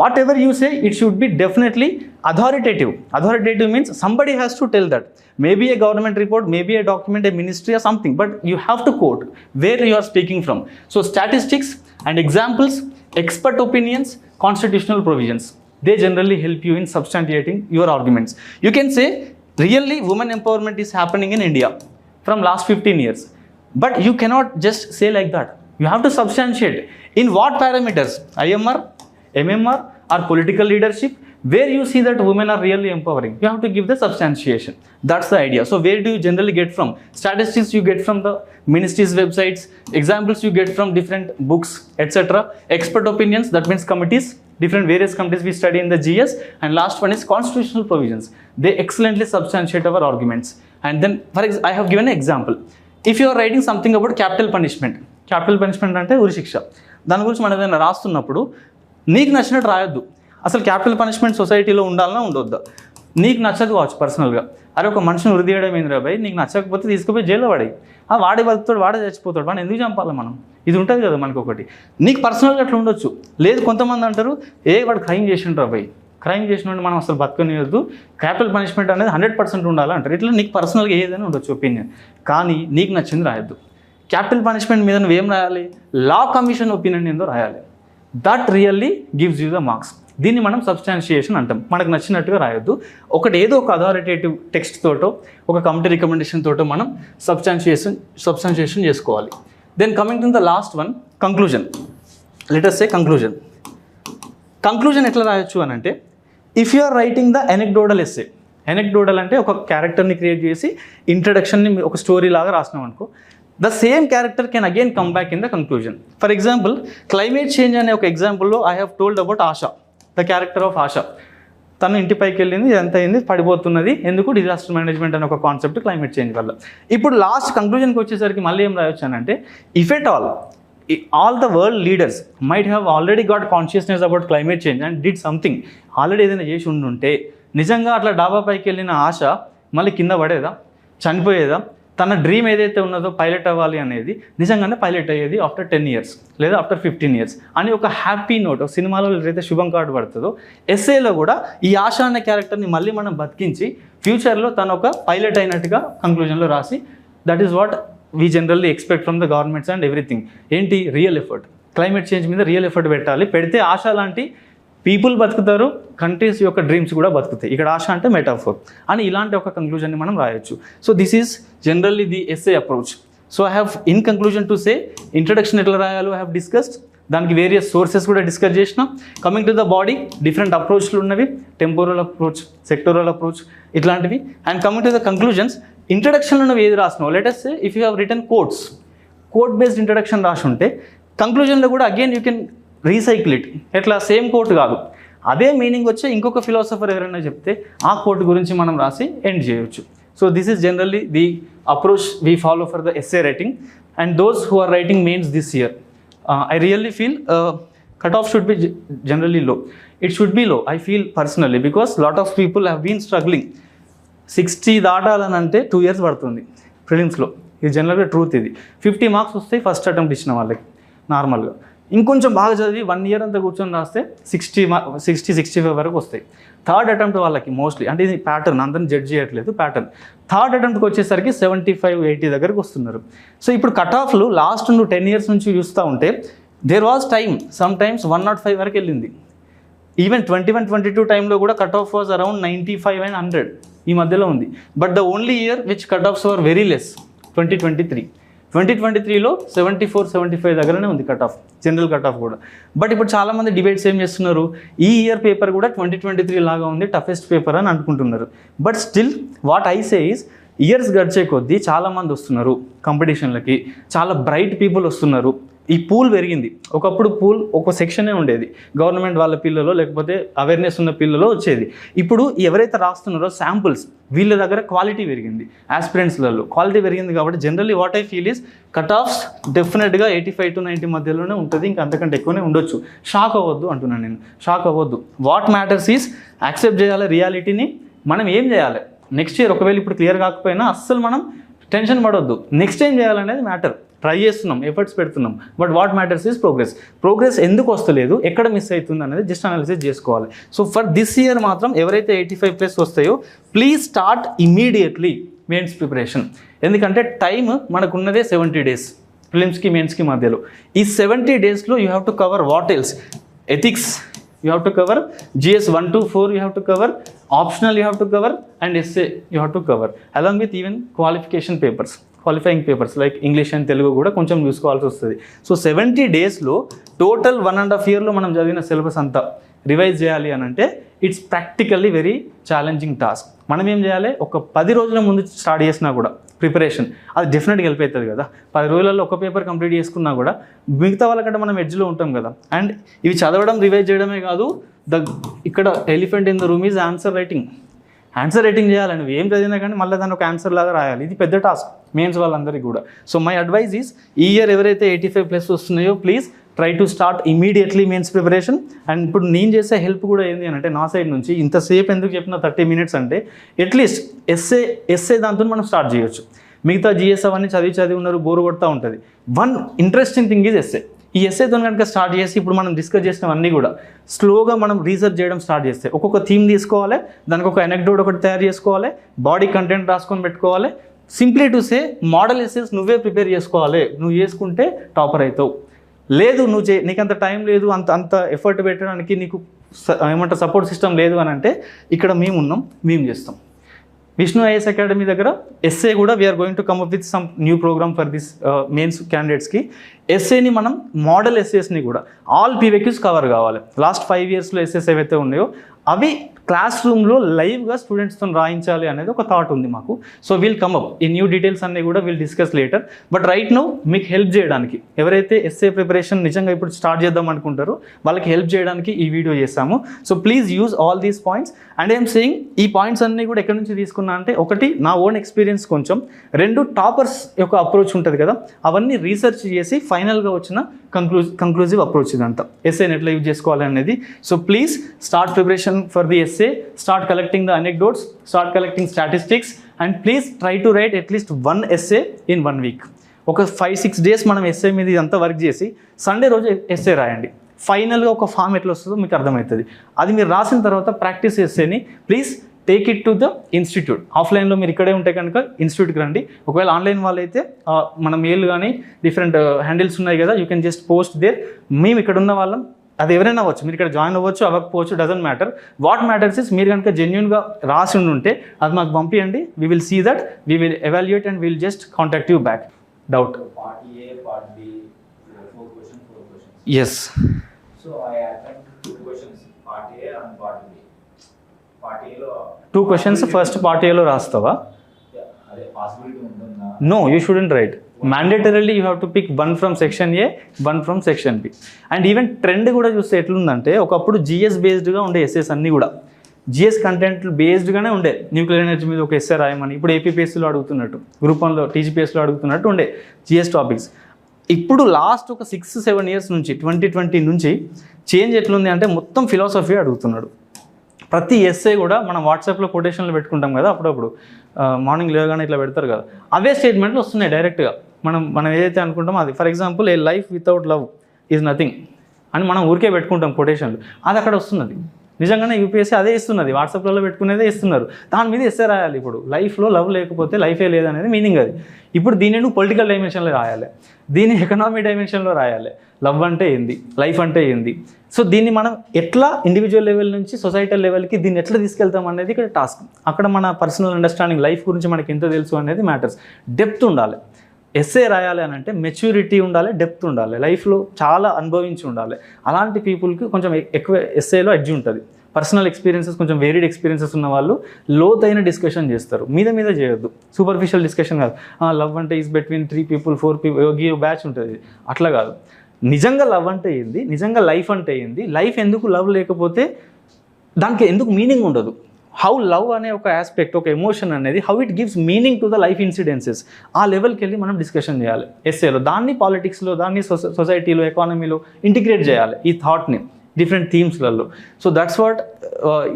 Whatever you say, it should be definitely authoritative. Authoritative means somebody has to tell that. Maybe a government report, maybe a document, a ministry or something, but you have to quote where you are speaking from. So statistics and examples, expert opinions, constitutional provisions, they generally help you in substantiating your arguments. You can say, really women empowerment is happening in India from last 15 years. But you cannot just say like that. You have to substantiate. In what parameters? IMR, MMR, or political leadership, where you see that women are really empowering. You have to give the substantiation. That's the idea. So where do you generally get from? Statistics you get from the ministry's websites, examples you get from different books, etc. Expert opinions, that means committees, different various committees we study in the GS, and last one is constitutional provisions. They excellently substantiate our arguments. And then, I have given an example. If you are writing something about capital punishment అంటే ఉరి శిక్ష, దాని గురించి మనం ఏదైనా రాస్తున్నప్పుడు నీకు నచ్చినట్టు రాయొద్దు. అసలు క్యాపిటల్ పనిష్మెంట్ సొసైటీలో ఉండాలన్నా ఉండొద్దా? నీకు నచ్చకపోవచ్చు పర్సనల్గా, అరే ఒక మనిషిని ఉరి తీయడం ఏంద్రా భయ్, నీకు నచ్చకపోతే తీసుకుపోయి జైల్లో పడాయి, వాడే బతుకుతాడు, వాడే చచ్చిపోతాడు, వాడిని ఎందుకు చంపాలి మనం? ఇది ఉంటుంది కదా మనకు ఒకటి. నీకు పర్సనల్గా అట్లా ఉండొచ్చు. లేదు కొంతమంది అంటారు, వాడు క్రైమ్ చేసిండ్రా భయ్, క్రైమ్ చేసినట్టు మనం అసలు బతకనియొద్దు, క్యాపిటల్ పనిష్మెంట్ అనేది 100% ఉండాలి అంటారు. ఇట్లా నీకు పర్సనల్గా ఏదైనా ఉండొచ్చు ఒపీనియన్, కానీ నీకు నచ్చింది రాయొద్దు. క్యాపిటల్ పనిష్మెంట్ మీద నువ్వేం రాయాలి? లా కమిషన్ ఒపీనియన్ ఏందో రాయాలి. That really gives you the marks. దీన్ని మనం సబ్స్టాన్షియేషన్ అంటాం. మనకు నచ్చినట్టుగా రాయొద్దు. ఏదో ఒక అథారిటేటివ్ టెక్స్ట్ తోటో ఒక కమిటీ రికమెండేషన్ తోటో మనం సబ్స్టాన్షియేషన్ చేసుకోవాలి. Then coming to the last one, conclusion. Let us say conclusion. Conclusion ఎట్లా రాయొచ్చు అని అంటే, if you are writing the anecdotal essay, anecdotal అంటే ఒక క్యారెక్టర్ని క్రియేట్ చేసి ఇంట్రడక్షన్ని ఒక స్టోరీ లాగా రాసినాం అనుకో, the same character can again come back in the conclusion. For example, climate change అనే ఒక ఎగ్జాంపుల్లో I have told about Asha, the character of ఆశ. తను ఇంటి పైకి వెళ్ళింది, ఎంత అయింది, పడిపోతున్నది, ఎందుకు? డిజాస్టర్ మేనేజ్మెంట్ అనే ఒక కాన్సెప్ట్ క్లైమేట్ చేంజ్ వల్ల. ఇప్పుడు లాస్ట్ కంక్లూజన్కి వచ్చేసరికి మళ్ళీ ఏం రాయొచ్చు అని అంటే, if at all the world leaders might have already got consciousness about climate change and did something, already ఏదైనా చేసి ఉండుంటే, నిజంగా అట్లా డాబా పైకి వెళ్ళిన ఆశ మళ్ళీ కింద పడేదా, చనిపోయేదా? తన డ్రీమ్ ఏదైతే ఉన్నదో పైలట్ అవ్వాలి అనేది, నిజంగానే పైలట్ అయ్యేది ఆఫ్టర్ 10 years లేదా ఆఫ్టర్ 15 years అని ఒక హ్యాపీ నోట్. సినిమాలో ఏదైతే శుభం కార్డు పడుతుందో, ఎస్ఏలో కూడా ఈ ఆశ అనే క్యారెక్టర్ని మళ్ళీ మనం బతికించి ఫ్యూచర్లో తను ఒక పైలట్ అయినట్టుగా కంక్లూజన్లో రాసి, that is what we generally expect from the governments and everything. ఏంటి? Real effort. క్లైమేట్ చేంజ్ మీద రియల్ ఎఫర్ట్ పెట్టాలి. పెడితే ఆశ లాంటి పీపుల్ బతుకుతారు, కంట్రీస్ యొక్క డ్రీమ్స్ కూడా బతుకుతాయి. ఇక్కడ ఆశ అంటే మెటాఫోర్ అని ఇలాంటి ఒక కంక్లూజన్ని మనం రాయొచ్చు. So this is generally the essay approach. So I have in conclusion to say, introduction ఎట్లా రాయాలో ఐ హ్యావ్ డిస్కస్డ్, దానికి వేరియస్ సోర్సెస్ కూడా డిస్కస్ చేసినాం. Coming to the body, different అప్రోచ్లు ఉన్నవి, టెంపోరల్ అప్రోచ్, సెక్టోరల్ అప్రోచ్, ఇట్లాంటివి. And coming to the conclusions, ఇంట్రడక్షన్లో నువ్వు ఏది రాసినావు, let us say if you have written quote based introduction రాసి ఉంటే, కంక్లూజన్లో కూడా again you can recycle it. ఎట్లా? సేమ్ కోట్ కాదు, అదే మీనింగ్ వచ్చే ఇంకొక ఫిలాసఫర్ ఎవరైనా చెప్తే ఆ కోట్ గురించి మనం రాసి ఎండ్ చేయొచ్చు. So this is generally the approach we follow for the essay writing. And those who are writing mains this year, I really feel cut off should be generally low. It should be low, I feel personally, because lot of people have been struggling. 60 దాటాలనంటే 2 years పడుతుంది ప్రిలిమ్స్లో. ఇది జనరల్గా truth. ఇది 50 marks వస్తాయి first attempt ఇచ్చిన వాళ్ళకి నార్మల్గా. ఇంకొంచెం బాగా చదివి 1 year అంతా కూర్చొని రాస్తే 60-65 వరకు వస్తాయి. థర్డ్ అటెంప్ట్ వాళ్ళకి మోస్ట్లీ, అంటే ఇది ప్యాటర్న్, అందరిని జడ్జ్ చేయట్లేదు, ప్యాటర్న్. థర్డ్ అటెంప్ట్కి వచ్చేసరికి 75-80 దగ్గరకు వస్తున్నారు. సో ఇప్పుడు కట్ ఆఫ్లు లాస్ట్ నువ్వు 10 years నుంచి చూస్తూ ఉంటే, there was time sometimes 105 వరకు వెళ్ళింది. ఈవెన్ 21-22 టైంలో కూడా cut off was around 95 and 100 ఈ మధ్యలో ఉంది. But the only year which cut offs were very less 2023లో 74-75 దగ్గరనే ఉంది cut off, general cut off కూడా. బట్ ఇప్పుడు చాలామంది డిబేట్స్ ఏం చేస్తున్నారు, ఈ ఇయర్ పేపర్ కూడా 2023 లాగా ఉంది, టఫెస్ట్ పేపర్ అని అనుకుంటున్నారు. But still what I say is, years గడిచే కొద్దీ చాలామంది వస్తున్నారు కాంపిటీషన్లకి, చాలా బ్రైట్ పీపుల్ వస్తున్నారు, ఈ పూల్ పెరిగింది. ఒకప్పుడు పూల్ ఒక సెక్షనే ఉండేది, గవర్నమెంట్ వాళ్ళ పిల్లలో లేకపోతే అవేర్నెస్ ఉన్న పిల్లలో వచ్చేది. ఇప్పుడు ఎవరైతే రాస్తున్నారో శాంపుల్స్ వీళ్ళ దగ్గర క్వాలిటీ పెరిగింది, ఆస్పిరెంట్స్లలో క్వాలిటీ పెరిగింది. కాబట్టి generally what I feel is cut offs డెఫినెట్గా 85 to 90 మధ్యలోనే ఉంటుంది, ఇంకా అంతకంటే ఎక్కువనే ఉండొచ్చు. షాక్ అవ్వద్దు అంటున్నాను నేను, షాక్ అవ్వద్దు. వాట్ మ్యాటర్స్ ఈస్ యాక్సెప్ట్ చేయాలి రియాలిటీని. మనం ఏం చేయాలి నెక్స్ట్ ఇయర్, ఒకవేళ ఇప్పుడు క్లియర్ కాకపోయినా అస్సలు మనం టెన్షన్ పడొద్దు. నెక్స్ట్ ఏం చేయాలనేది మ్యాటర్. ట్రై చేస్తున్నాం, ఎఫర్ట్స్ పెడుతున్నాం, but what matters is progress ఎందుకు వస్తలేదు, ఎక్కడ మిస్ అవుతుంది అనేది జస్ట్ అనాలిసిస్ చేసుకోవాలి. సో ఫర్ దిస్ ఇయర్ మాత్రం ఎవరైతే 85+ వస్తాయో please start immediately mains preparation. ఎందుకంటే టైం మనకున్నదే 70 days ప్రిలిమ్స్కి మెయిన్స్కి మధ్యలో. ఈ 70 daysలో you have to cover what else, ethics you have to cover, GS 1 to 4 you have to cover, optional you have to cover, and essay you have to cover, along with even qualification papers, qualifying papers like English and Telugu కూడా కొంచెం చూసుకోవాల్సి వస్తుంది. So 70 daysలో total 1.5 yearలో మనం చదివిన syllabus అంతా revise చేయాలి అని అంటే it's practically very challenging task. మనం ఏం చేయాలి, ఒక 10 రోజుల ముందు స్టార్ట్ చేసినా కూడా ప్రిపరేషన్ అది డెఫినెట్గా హెల్ప్ అవుతుంది కదా. 10 రోజులలో ఒక పేపర్ కంప్లీట్ చేసుకున్నా కూడా మిగతా వాళ్ళకంటే మనం ఎడ్జ్లో ఉంటాం కదా. అండ్ ఇవి చదవడం రివైజ్ చేయడమే కాదు, ఇక్కడ elephant in the room is answer writing. Answer writing చేయాలి, నువ్వు ఏం చదివినా కానీ మళ్ళీ దాన్ని ఒక ఆన్సర్ లాగా రాయాలి. ఇది పెద్ద టాస్క్ మెయిన్స్ వాళ్ళందరికీ కూడా. సో మై అడ్వైజ్ ఈజ్ ఈ ఇయర్ ఎవరైతే 85+ వస్తున్నాయో please try to start immediately mains preparation. And ఇప్పుడు నేను చేసే హెల్ప్ కూడా ఏంటి అని అంటే నా సైడ్ నుంచి ఇంతసేపు ఎందుకు చెప్పిన 30 minutes అంటే అట్లీస్ట్ ఎస్ఏ దాంతో మనం స్టార్ట్ చేయొచ్చు. మిగతా జిఎస్ అవన్నీ చదివి ఉన్నారు, బోరు కొడతా ఉంటుంది. One interesting thing is essay. ఈ ఎస్ఏతో కనుక స్టార్ట్ చేసి ఇప్పుడు మనం డిస్కస్ చేసినవన్నీ కూడా స్లోగా మనం రీసెర్చ్ చేయడం స్టార్ట్ చేస్తే ఒక్కొక్క థీమ్ తీసుకోవాలి, దానికి ఒక ఎనెక్డోట్ ఒకటి తయారు చేసుకోవాలి, బాడీ కంటెంట్ రాసుకొని పెట్టుకోవాలి. Simply to say model essays నువ్వే ప్రిపేర్ చేసుకోవాలి. నువ్వు చేసుకుంటే టాపర్ అవుతావు. లేదు నువ్వు నీకు అంత టైం లేదు, అంత ఎఫర్ట్ పెట్టడానికి నీకు ఏమంటారు సపోర్ట్ సిస్టమ్ లేదు అని అంటే ఇక్కడ మేము ఉన్నాం, మేము చేస్తాం. విష్ణు ఐఏఎస్ అకాడమీ దగ్గర ఎస్ఏ కూడా we're going to come up with some new program for this mains క్యాండిడేట్స్కి. ఎస్ఏని మనం మోడల్ ఎస్ఏస్ని కూడా ఆల్ పీవైక్యూస్ కవర్ కావాలి. లాస్ట్ 5 yearsలో ఎస్ఏస్ ఏవైతే ఉన్నాయో అవి క్లాస్ రూమ్లో లైవ్గా స్టూడెంట్స్తో రాయించాలి అనేది ఒక థాట్ ఉంది మాకు. సో వీల్ కమ్ అప్ ఈ న్యూ డీటెయిల్స్ అన్నీ కూడా wheel discuss later. But right now మీకు హెల్ప్ చేయడానికి ఎవరైతే ఎస్ఏ ప్రిపరేషన్ నిజంగా ఇప్పుడు స్టార్ట్ చేద్దాం అనుకుంటారో వాళ్ళకి హెల్ప్ చేయడానికి ఈ వీడియో చేస్తాము. So please use all these points. And I'm saying ఈ పాయింట్స్ అన్నీ కూడా ఎక్కడి నుంచి తీసుకున్నా అంటే, ఒకటి నా ఓన్ ఎక్స్పీరియన్స్ కొంచెం, 2 టాపర్స్ యొక్క అప్రోచ్ ఉంటుంది కదా, అవన్నీ రీసెర్చ్ చేసి ఫైనల్గా వచ్చిన కంక్లూజివ్ అప్రోచ్ ఇదంతా ఎస్ఏని ఎట్లా యూజ్ చేసుకోవాలి అనేది. So please start preparation for the essay, start collecting the anecdotes, start collecting statistics, and please try to write at least 1 essay in 1 week. ఒక 5-6 days మనం ఎస్ఏ మీద ఇదంతా వర్క్ చేసి సండే రోజు ఎస్ఏ రాయండి. ఫైనల్గా ఒక ఫామ్ ఎట్లా వస్తుందో మీకు అర్థమవుతుంది. అది మీరు రాసిన తర్వాత ప్రాక్టీస్ ఎస్ఏని please take it to the institute. ఆఫ్లైన్లో మీరు ఇక్కడే ఉంటే కనుక ఇన్స్టిట్యూట్కి రండి. ఒకవేళ ఆన్లైన్ వాళ్ళైతే మన మెయిల్ కానీ డిఫరెంట్ హ్యాండిల్స్ ఉన్నాయి కదా, you can just post there. మేము ఇక్కడ ఉన్న వాళ్ళం, అది ఎవరైనా అవ్వచ్చు, మీరు ఇక్కడ జాయిన్ అవ్వచ్చు అవ్వకపోవచ్చు, doesn't matter. What matters is మీరు కనుక జెన్యున్గా రాసి ఉంటే అది మాకు పంపించండి. We will see that, we will evaluate and will just contact you back. Doubt? Part A, Part B, 4 questions. Yes. So I attempt 2 questions, Part A and Part B. Part A లో 2 questions first part ఏలో రాస్తావా? అదే possibility ఉంటుందా? No, you shouldn't write. Mandatorily you have to pick 1 from section A, 1 from section B. And even trend కూడా చూస్తే ఎట్లుందంటే, ఒకప్పుడు GS బేస్డ్గా ఉండే SS అన్నీ కూడా జిఎస్ కంటెంట్ బేస్డ్గానే ఉండే. న్యూక్లియర్ ఎనర్జీ మీద ఒక ఎస్ఏ రాయమని ఇప్పుడు ఏపీపీఎస్సీలో అడుగుతున్నట్టు, గ్రూప్ 1లో టీజీపీఎస్లో అడుగుతున్నట్టు ఉండే జిఎస్ టాపిక్స్. ఇప్పుడు లాస్ట్ ఒక 6-7 years నుంచి 2020 నుంచి చేంజ్ ఎట్లుంది అంటే మొత్తం ఫిలాసఫీ అడుగుతున్నాడు. ప్రతి ఎస్ఏ కూడా మనం వాట్సాప్లో కొటేషన్లు పెట్టుకుంటాం కదా, అప్పుడప్పుడు మార్నింగ్ లేవగానే ఇట్లా పెడతారు కదా, అవే స్టేట్మెంట్లు వస్తున్నాయి డైరెక్ట్గా. మనం ఏదైతే అనుకుంటామో అది. For example, A life without love is nothing అని మనం ఊరికే పెట్టుకుంటాం కొటేషన్లు, అది అక్కడ వస్తున్నది. నిజంగానే యూపీఎస్సీ అదే ఇస్తున్నది, వాట్సాప్లలో పెట్టుకునేదే ఇస్తున్నారు. దాని మీద ఎస్ఏ రాయాలి. ఇప్పుడు లైఫ్లో లవ్ లేకపోతే లైఫే లేదనేది మీనింగ్ అది. ఇప్పుడు దీన్ని నువ్వు పొలిటికల్ డైమెన్షన్లో రాయాలి, దీన్ని ఎకనామీ డైమెన్షన్లో రాయాలి. లవ్ అంటే ఏంది, లైఫ్ అంటే ఏంది. సో దీన్ని మనం ఎట్లా ఇండివిజువల్ లెవెల్ నుంచి సొసైటల్ లెవెల్కి దీన్ని ఎట్లా తీసుకెళ్తాం అనేది ఇక్కడ టాస్క్. అక్కడ మన పర్సనల్ అండర్స్టాండింగ్, లైఫ్ గురించి మనకి ఎంత తెలుసు అనేది మ్యాటర్స్. డెప్త్ ఉండాలి. ఎస్ఏ రాయాలి అని అంటే మెచ్యూరిటీ ఉండాలి, డెప్త్ ఉండాలి, లైఫ్లో చాలా అనుభవించి ఉండాలి. అలాంటి పీపుల్కి కొంచెం ఎక్కువ ఎస్ఏలో ఎడ్జ్ ఉంటుంది. పర్సనల్ ఎక్స్పీరియన్సెస్ కొంచెం వేరీడ్ ఎక్స్పీరియన్సెస్ ఉన్న వాళ్ళు లోతైన డిస్కషన్ చేస్తారు, మీద చేయొద్దు. సూపర్ఫిషియల్ డిస్కషన్ కాదు, లవ్ అంటే is between 3 people 4 people batch ఉంటుంది, అట్లా కాదు. నిజంగా లవ్ అంటే ఏంది, నిజంగా లైఫ్ అంటే ఏంది, లైఫ్ ఎందుకు లవ్ లేకపోతే దానికి ఎందుకు మీనింగ్ ఉండదు, హౌ లవ్ అనే ఒక ఆస్పెక్ట్, ఒక ఎమోషన్ అనేది how it gives meaning to the life incidences, ఆ లెవెల్కి వెళ్ళి మనం డిస్కషన్ చేయాలి ఎస్ఏలో. దాన్ని పాలిటిక్స్లో, దాన్ని సొసైటీలో, ఎకానమీలో ఇంటిగ్రేట్ చేయాలి ఈ థాట్ని డిఫరెంట్ థీమ్స్లలో. So that's what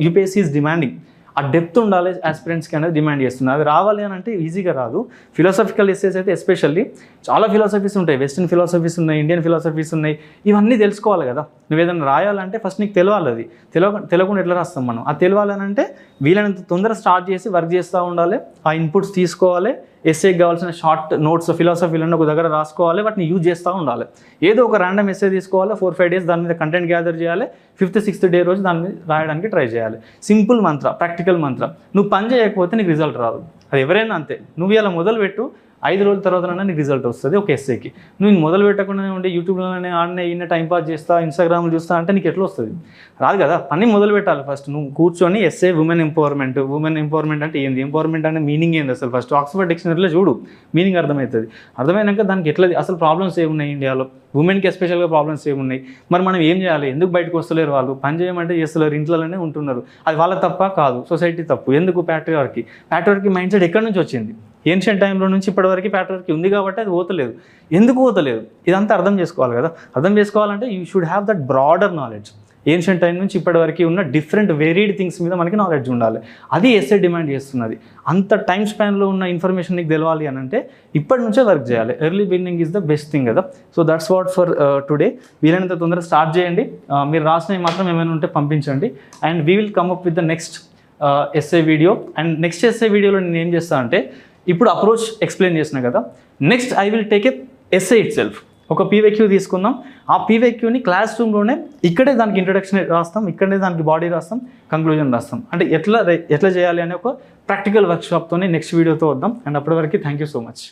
UPSC is demanding. ఆ డెప్త్ ఉండాలి ఆస్పిరెంట్స్కి అనేది డిమాండ్ చేస్తుంది. అది రావాలి అని అంటే ఈజీగా రాదు. ఫిలాసఫికల్ ఎస్సేస్ అయితే ఎస్పెషల్లీ చాలా ఫిలాసఫీస్ ఉంటాయి, వెస్టర్న్ ఫిలాసఫీస్ ఉన్నాయి, ఇండియన్ ఫిలాసఫీస్ ఉన్నాయి. ఇవన్నీ తెలుసుకోవాలి కదా. నువ్వు ఏదైనా రాయాలంటే ఫస్ట్ నీకు తెలియాలి. అది తెలియకుండా ఎట్లా రాస్తాం మనం? అది తెలియాలనంటే వీలైనంత తొందర స్టార్ట్ చేసి వర్క్ చేస్తూ ఉండాలి, ఆ ఇన్పుట్స్ తీసుకోవాలి, ఎస్సేకి కావాల్సిన షార్ట్ నోట్స్ ఫిలాసఫీలను ఒక దగ్గర రాసుకోవాలి, వాటిని యూజ్ చేస్తూ ఉండాలి. ఏదో ఒక ర్యాండమ్ ఎస్సే తీసుకోవాలి, 4-5 days దాని మీద కంటెంట్ గ్యాదర్ చేయాలి, 5th-6th day రోజు దాని మీద రాయడానికి ట్రై చేయాలి. సింపుల్ మంత్ర, ప్రాక్టికల్ మంత్ర. నువ్వు పని చేయకపోతే నీకు రిజల్ట్ రాదు. అది ఎవరైనా అంతే. నువ్వు ఇలా మొదలుపెట్టు, 5 రోజుల తర్వాతనైనా నీకు రిజల్ట్ వస్తుంది ఒక ఎస్సేకి. నువ్వు మొదలు పెట్టకుండానే ఉండి యూట్యూబ్లోనే ఆడనే ఈయన టైంపాస్ చేస్తా, ఇన్స్టాగ్రామ్లో చూస్తా అంటే నీకు ఎట్లా వస్తుంది? రాదు కదా. పని మొదలు పెట్టాలి ఫస్ట్. నువ్వు కూర్చొని ఎస్సే ఉమెన్ ఎంపవర్మెంట్ అంటే ఏంది, ఎంపవర్మెంట్ అంటే మీనింగ్ ఏంది అసలు ఫస్ట్ ఆక్స్ఫర్డ్ డిక్షనరీలో చూడు, మీనింగ్ అర్థమవుతుంది. అర్థమైనాక దానికి ఎట్లా అసలు ప్రాబ్లమ్స్ ఏమున్నాయి ఇండియాలో, ఉమెన్కి ఎస్పెషల్గా ప్రాబ్లమ్స్ ఏమున్నాయి, మరి మనం ఏం చేయాలి, ఎందుకు బయటకు వస్తలేరు వాళ్ళు, పని చేయమంటే చేస్తలేరు, ఇంట్లోనే ఉంటున్నారు, అది వాళ్ళ తప్ప కాదు, సొసైటీ తప్పు. ఎందుకు? ప్యాట్రియార్కీ మైండ్ సెట్ ఎక్కడి నుంచి వచ్చింది? ఏన్షియంట్ టైంలో నుంచి ఇప్పటివరకు ప్యాట్రియార్కీ ఉంది కాబట్టి అది పోతలేదు. ఎందుకు పోతలేదు? ఇదంతా అర్థం చేసుకోవాలి కదా. అర్థం చేసుకోవాలంటే you should have that broader knowledge. Ancient time నుంచి ఇప్పటివరకు ఉన్న డిఫరెంట్ వేరీడ్ థింగ్స్ మీద మనకి నాలెడ్జ్ ఉండాలి. అది ఎస్ఏ డిమాండ్ చేస్తున్నది. అంత టైం స్పాన్లో ఉన్న ఇన్ఫర్మేషన్ నీకు తెలవాలి అని అంటే ఇప్పటి నుంచే వర్క్ చేయాలి. Early beginning is the best thing కదా. So that's what for today. వీలైనంత తొందరగా స్టార్ట్ చేయండి. మీరు రాసినవి మాత్రం ఏమైనా ఉంటే పంపించండి. And we will come up with the next essay video. And next essay వీడియోలో నేను ఏం చేస్తాను అంటే, ఇప్పుడు అప్రోచ్ ఎక్స్ప్లెయిన్ చేసిన కదా, next I will take a essay itself. ఒక పీవైక్యూ తీసుకుందాం. ఆ పీవైక్యూని క్లాస్ రూమ్లోనే ఇక్కడే దానికి ఇంట్రడక్షన్ రాస్తాం, ఇక్కడే దానికి బాడీ రాస్తాం, కంక్లూజన్ రాస్తాం. అంటే ఎట్లా చేయాలి అనే ఒక ప్రాక్టికల్ వర్క్షాప్తోనే నెక్స్ట్ వీడియోతో వద్దాం. అండ్ అప్పటి వరకు థ్యాంక్ యూ సో మచ్.